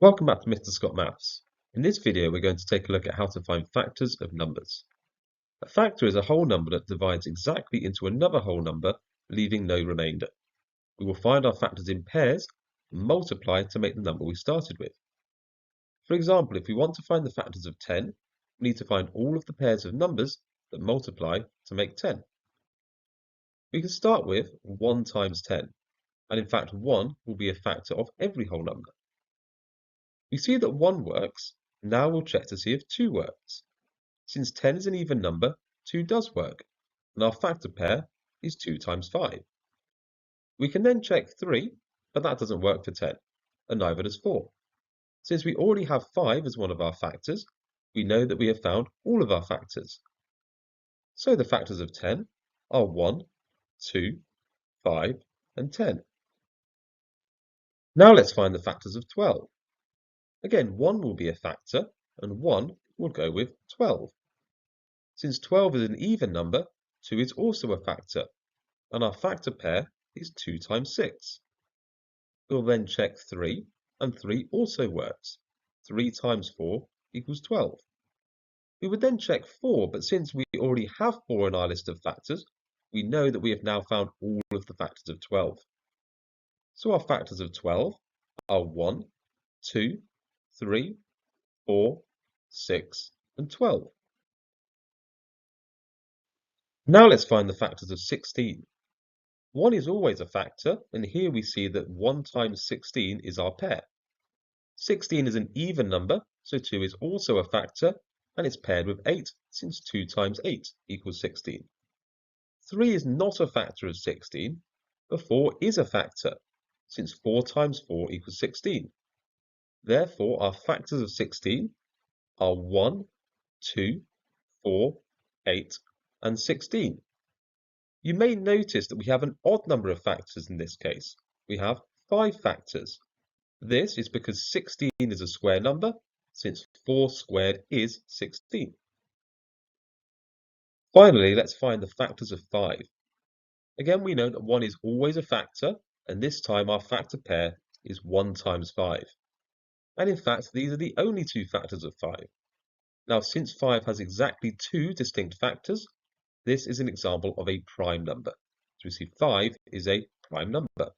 Welcome back to Mr. Scott Maths. In this video, we're going to take a look at how to find factors of numbers. A factor is a whole number that divides exactly into another whole number, leaving no remainder. We will find our factors in pairs and multiply to make the number we started with. For example, if we want to find the factors of 10, we need to find all of the pairs of numbers that multiply to make 10. We can start with 1 times 10, and in fact 1 will be a factor of every whole number. We see that 1 works. Now we'll check to see if 2 works. Since 10 is an even number, 2 does work, and our factor pair is 2 times 5. We can then check 3, but that doesn't work for 10, and neither does 4. Since we already have 5 as one of our factors, we know that we have found all of our factors. So the factors of 10 are 1, 2, 5, and 10. Now let's find the factors of 12. Again, 1 will be a factor, and 1 will go with 12. Since 12 is an even number, 2 is also a factor, and our factor pair is 2 times 6. We'll then check 3, and 3 also works. 3 times 4 equals 12. We would then check 4, but since we already have 4 in our list of factors, we know that we have now found all of the factors of 12. So our factors of 12 are 1, 2, 3, 4, 6, and 12. Now let's find the factors of 16. 1 is always a factor, and here we see that 1 times 16 is our pair. 16 is an even number, so 2 is also a factor, and it's paired with 8, since 2 times 8 equals 16. 3 is not a factor of 16, but 4 is a factor, since 4 times 4 equals 16. Therefore, our factors of 16 are 1, 2, 4, 8, and 16. You may notice that we have an odd number of factors in this case. We have 5 factors. This is because 16 is a square number, since 4 squared is 16. Finally, let's find the factors of 5. Again, we know that 1 is always a factor, and this time our factor pair is 1 times 5. And in fact, these are the only 2 factors of 5. Now, since 5 has exactly 2 distinct factors, this is an example of a prime number. So we see 5 is a prime number.